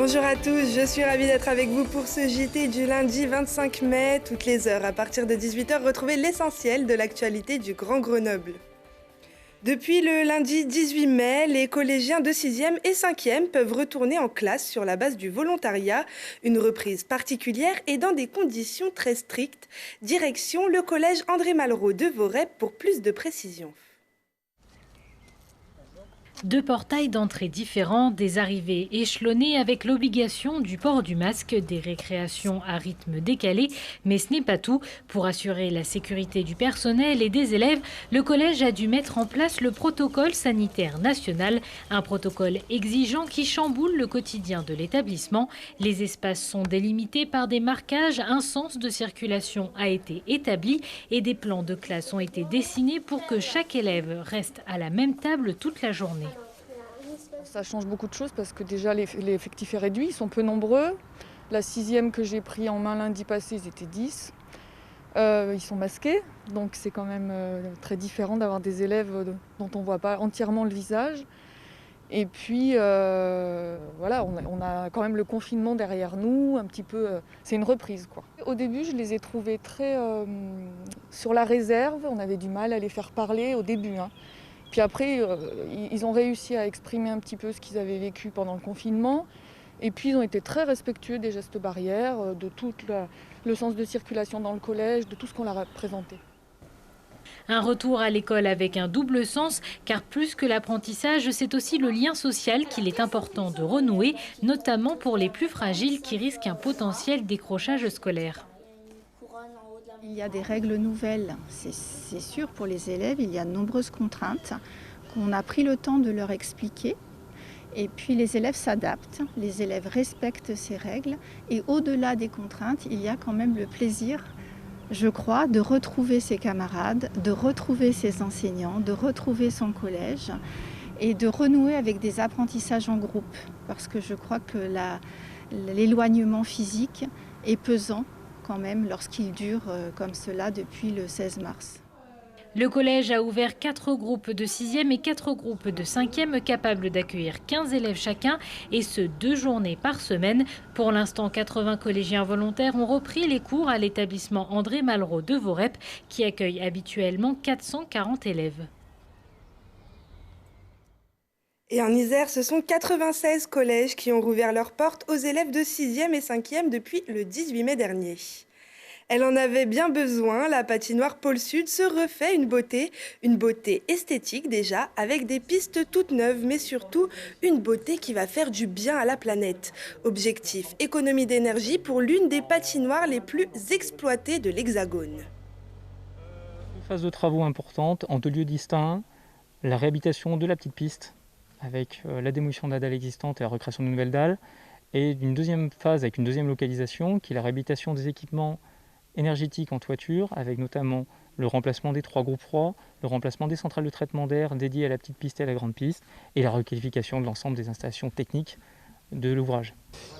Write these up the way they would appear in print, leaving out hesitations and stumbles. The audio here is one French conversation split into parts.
Bonjour à tous, je suis ravie d'être avec vous pour ce JT du lundi 25 mai. Toutes les heures, à partir de 18h, retrouvez l'essentiel de l'actualité du Grand Grenoble. Depuis le lundi 18 mai, les collégiens de 6e et 5e peuvent retourner en classe sur la base du volontariat, une reprise particulière et dans des conditions très strictes. Direction le collège André Malraux de Voreppe pour plus de précisions. Deux portails d'entrée différents, des arrivées échelonnées avec l'obligation du port du masque, des récréations à rythme décalé. Mais ce n'est pas tout. Pour assurer la sécurité du personnel et des élèves, le collège a dû mettre en place le protocole sanitaire national, un protocole exigeant qui chamboule le quotidien de l'établissement. Les espaces sont délimités par des marquages, un sens de circulation a été établi et des plans de classe ont été dessinés pour que chaque élève reste à la même table toute la journée. Ça change beaucoup de choses parce que déjà l'effectif est réduit, ils sont peu nombreux. La 6e que j'ai pris en main lundi passé, ils étaient 10. Ils sont masqués, donc c'est quand même très différent d'avoir des élèves dont on ne voit pas entièrement le visage. Et puis voilà, on a quand même le confinement derrière nous, un petit peu, c'est une reprise, quoi. Au début, je les ai trouvés très sur la réserve, on avait du mal à les faire parler au début, hein. Puis après, ils ont réussi à exprimer un petit peu ce qu'ils avaient vécu pendant le confinement. Et puis, ils ont été très respectueux des gestes barrières, de tout le sens de circulation dans le collège, de tout ce qu'on leur a présenté. Un retour à l'école avec un double sens, car plus que l'apprentissage, c'est aussi le lien social qu'il est important de renouer, notamment pour les plus fragiles qui risquent un potentiel décrochage scolaire. Il y a des règles nouvelles, c'est sûr, pour les élèves. Il y a de nombreuses contraintes qu'on a pris le temps de leur expliquer. Et puis les élèves s'adaptent, les élèves respectent ces règles. Et au-delà des contraintes, il y a quand même le plaisir, je crois, de retrouver ses camarades, de retrouver ses enseignants, de retrouver son collège et de renouer avec des apprentissages en groupe. Parce que je crois que l'éloignement physique est pesant quand même lorsqu'il dure comme cela depuis le 16 mars. Le collège a ouvert 4 groupes de 6e et 4 groupes de 5e capables d'accueillir 15 élèves chacun et ce 2 journées par semaine. Pour l'instant, 80 collégiens volontaires ont repris les cours à l'établissement André Malraux de Voreppe qui accueille habituellement 440 élèves. Et en Isère, ce sont 96 collèges qui ont rouvert leurs portes aux élèves de 6e et 5e depuis le 18 mai dernier. Elle en avait bien besoin, la patinoire Pôle Sud se refait une beauté esthétique déjà, avec des pistes toutes neuves, mais surtout une beauté qui va faire du bien à la planète. Objectif, économie d'énergie pour l'une des patinoires les plus exploitées de l'Hexagone. Une phase de travaux importante en 2 lieux distincts, la réhabilitation de la petite piste, avec la démolition de la dalle existante et la recréation de nouvelles dalles, et une deuxième phase avec une deuxième localisation qui est la réhabilitation des équipements énergétiques en toiture, avec notamment le remplacement des 3 groupes froids, le remplacement des centrales de traitement d'air dédiées à la petite piste et à la grande piste, et la requalification de l'ensemble des installations techniques de l'ouvrage.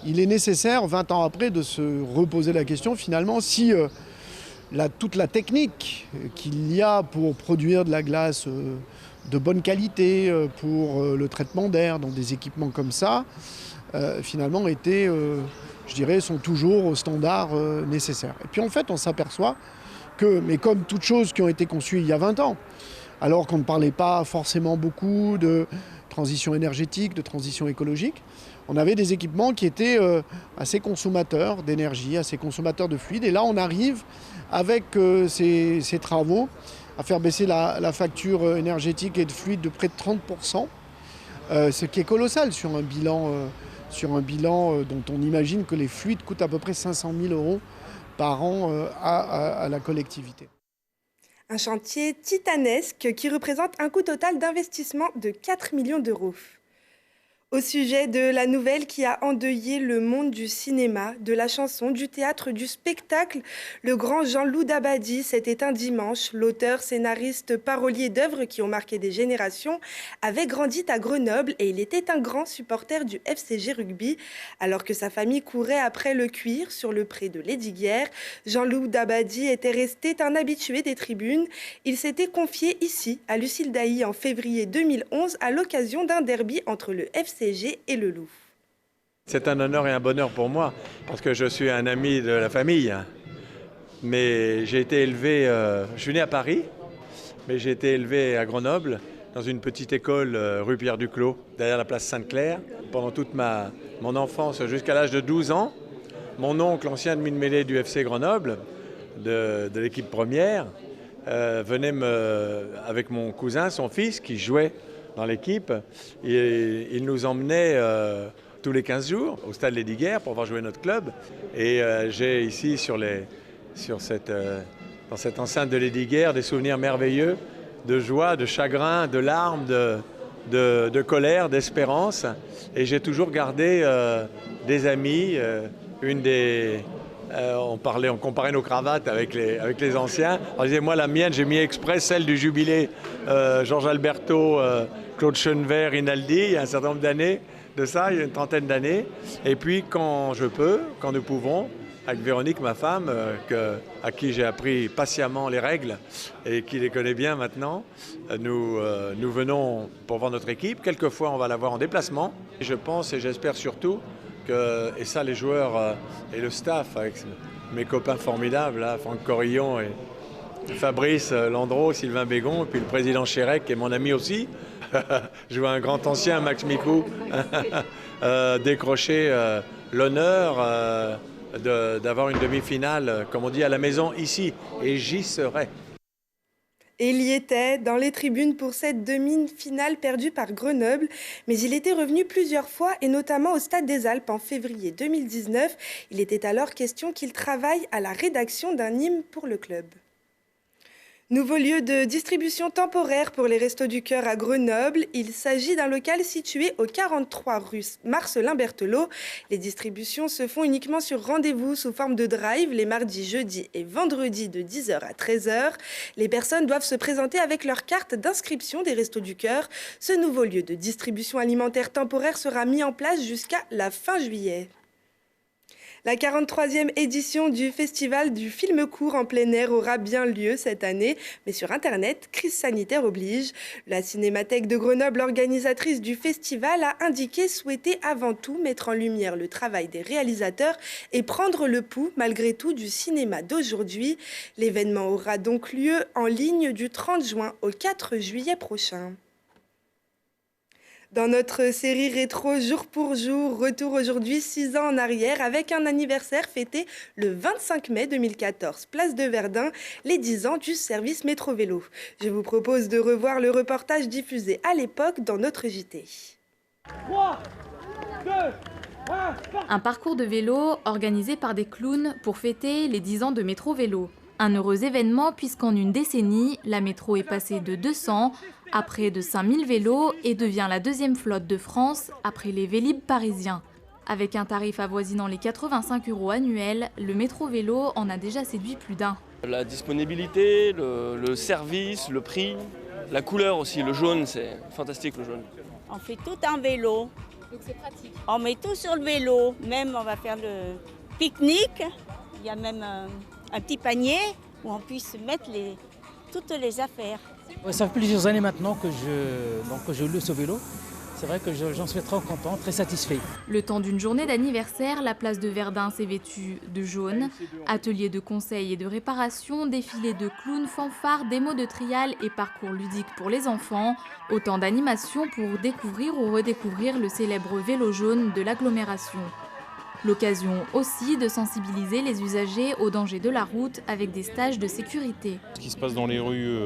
Il est nécessaire, 20 ans après, de se reposer la question finalement si toute la technique qu'il y a pour produire de la glace de bonne qualité, pour le traitement d'air dans des équipements comme ça, finalement sont toujours aux standards nécessaires. Et puis en fait, on s'aperçoit que, mais comme toutes choses qui ont été conçues il y a 20 ans, alors qu'on ne parlait pas forcément beaucoup de transition énergétique, de transition écologique, on avait des équipements qui étaient assez consommateurs d'énergie, assez consommateurs de fluide. Et là, on arrive avec ces travaux à faire baisser la facture énergétique et de fluide de près de 30%, ce qui est colossal sur un bilan dont on imagine que les fluides coûtent à peu près 500 000 € par an à la collectivité. Un chantier titanesque qui représente un coût total d'investissement de 4 millions d'euros. Au sujet de la nouvelle qui a endeuillé le monde du cinéma, de la chanson, du théâtre, du spectacle, le grand Jean-Loup Dabadi s'est éteint dimanche. L'auteur, scénariste, parolier d'œuvres qui ont marqué des générations avait grandi à Grenoble et il était un grand supporter du FCG Rugby. Alors que sa famille courait après le cuir sur le pré de Lesdiguières, Jean-Loup Dabadi était resté un habitué des tribunes. Il s'était confié ici à Lucille Dailly en février 2011 à l'occasion d'un derby entre le FCG et le Loup. C'est un honneur et un bonheur pour moi, parce que je suis un ami de la famille. Mais j'ai été élevé, je suis né à Paris, mais j'ai été élevé à Grenoble, dans une petite école rue Pierre-Duclos, derrière la place Sainte-Claire, pendant toute mon enfance jusqu'à l'âge de 12 ans. Mon oncle, ancien demi-de-mêlée du FC Grenoble, de l'équipe première, venait avec mon cousin, son fils, qui jouait dans l'équipe. Et il nous emmenait tous les 15 jours au stade Lesdiguières pour voir jouer notre club. Et j'ai ici, dans cette enceinte de Lesdiguières, des souvenirs merveilleux de joie, de chagrin, de larmes, de colère, d'espérance. Et j'ai toujours gardé des amis. On comparait nos cravates avec les anciens. On disait, moi, la mienne, j'ai mis exprès celle du jubilé Georges Alberto, Claude Schoenweber, Rinaldi, il y a un certain nombre d'années de ça, il y a une trentaine d'années. Et puis, quand nous pouvons, avec Véronique, ma femme, à qui j'ai appris patiemment les règles et qui les connaît bien maintenant, nous venons pour voir notre équipe. Quelquefois, on va la voir en déplacement. Et je pense et j'espère surtout et ça, les joueurs et le staff, avec mes copains formidables, là, Franck Corillon et Fabrice Landreau, Sylvain Bégon, et puis le président Chérec, qui est mon ami aussi. Je vois un grand ancien, Max Micou, décrocher l'honneur d'avoir une demi-finale, comme on dit, à la maison, ici. Et j'y serai. Et il y était dans les tribunes pour cette demi-finale perdue par Grenoble, mais il était revenu plusieurs fois et notamment au Stade des Alpes en février 2019. Il était alors question qu'il travaille à la rédaction d'un hymne pour le club. Nouveau lieu de distribution temporaire pour les Restos du Cœur à Grenoble. Il s'agit d'un local situé au 43 rue Marcelin Berthelot. Les distributions se font uniquement sur rendez-vous sous forme de drive les mardis, jeudis et vendredis de 10h à 13h. Les personnes doivent se présenter avec leur carte d'inscription des Restos du Cœur. Ce nouveau lieu de distribution alimentaire temporaire sera mis en place jusqu'à la fin juillet. La 43e édition du Festival du film court en plein air aura bien lieu cette année, mais sur Internet, crise sanitaire oblige. La Cinémathèque de Grenoble, organisatrice du festival, a indiqué souhaiter avant tout mettre en lumière le travail des réalisateurs et prendre le pouls, malgré tout, du cinéma d'aujourd'hui. L'événement aura donc lieu en ligne du 30 juin au 4 juillet prochain. Dans notre série rétro jour pour jour, retour aujourd'hui 6 ans en arrière avec un anniversaire fêté le 25 mai 2014, place de Verdun, les 10 ans du service métro vélo. Je vous propose de revoir le reportage diffusé à l'époque dans notre JT. 3, 2, 1, un parcours de vélo organisé par des clowns pour fêter les 10 ans de métro vélo. Un heureux événement puisqu'en une décennie, la métro est passée de 200 à près de 5000 vélos et devient la deuxième flotte de France après les Vélib parisiens. Avec un tarif avoisinant les 85 € annuels, le métro vélo en a déjà séduit plus d'un. La disponibilité, le service, le prix, la couleur aussi, le jaune, c'est fantastique le jaune. On fait tout en vélo. Donc c'est pratique. On met tout sur le vélo, même on va faire le pique-nique. Il y a même un petit panier où on puisse mettre toutes les affaires. Ça fait plusieurs années maintenant que je loue ce vélo. C'est vrai que j'en suis très content, très satisfait. Le temps d'une journée d'anniversaire, la place de Verdun s'est vêtue de jaune. Ateliers de conseil et de réparation, défilés de clowns, fanfares, démos de trial et parcours ludiques pour les enfants. Autant d'animations pour découvrir ou redécouvrir le célèbre vélo jaune de l'agglomération. L'occasion aussi de sensibiliser les usagers aux dangers de la route avec des stages de sécurité. Ce qui se passe dans les rues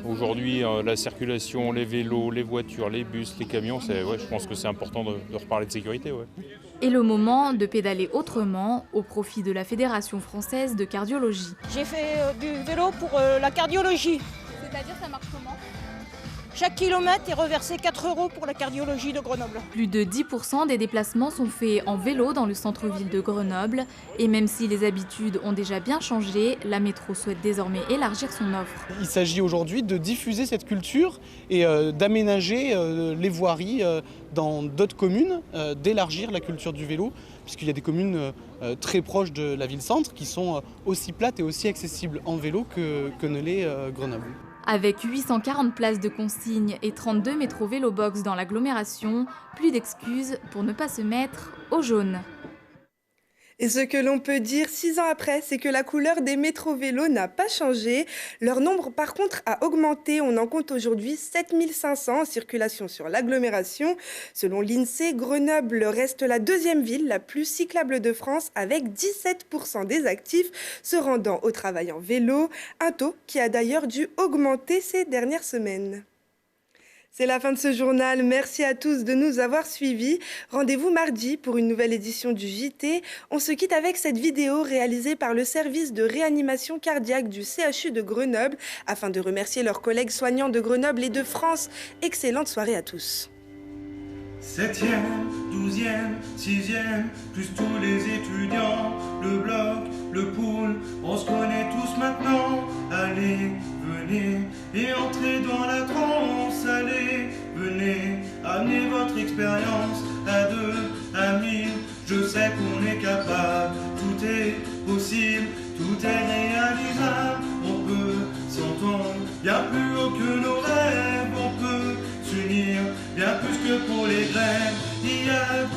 aujourd'hui, la circulation, les vélos, les voitures, les bus, les camions, je pense que c'est important de reparler de sécurité. Ouais. Et le moment de pédaler autrement au profit de la Fédération française de cardiologie. J'ai fait du vélo pour la cardiologie. C'est-à-dire ça marche comment ? Chaque kilomètre est reversé 4 € pour la cardiologie de Grenoble. Plus de 10% des déplacements sont faits en vélo dans le centre-ville de Grenoble. Et même si les habitudes ont déjà bien changé, la métro souhaite désormais élargir son offre. Il s'agit aujourd'hui de diffuser cette culture et d'aménager les voiries dans d'autres communes, d'élargir la culture du vélo, puisqu'il y a des communes très proches de la ville-centre qui sont aussi plates et aussi accessibles en vélo que ne l'est Grenoble. Avec 840 places de consigne et 32 métros vélo-box dans l'agglomération, plus d'excuses pour ne pas se mettre au jaune. Et ce que l'on peut dire 6 ans après, c'est que la couleur des métros-vélos n'a pas changé. Leur nombre, par contre, a augmenté. On en compte aujourd'hui 7500 en circulation sur l'agglomération. Selon l'INSEE, Grenoble reste la deuxième ville la plus cyclable de France, avec 17% des actifs se rendant au travail en vélo. Un taux qui a d'ailleurs dû augmenter ces dernières semaines. C'est la fin de ce journal. Merci à tous de nous avoir suivis. Rendez-vous mardi pour une nouvelle édition du JT. On se quitte avec cette vidéo réalisée par le service de réanimation cardiaque du CHU de Grenoble afin de remercier leurs collègues soignants de Grenoble et de France. Excellente soirée à tous. 7e, 12e, 6e, plus tous les étudiants, le bloc, le pool, on se connaît tous maintenant. Allez, venez et entrez dans la transe. Allez, venez, amenez votre expérience à 2, à 1000. Je sais qu'on est capable, tout est possible, tout est réalisable. On peut s'entendre bien plus haut que nos rêves, on peut s'unir bien plus que pour les grèves. Il y a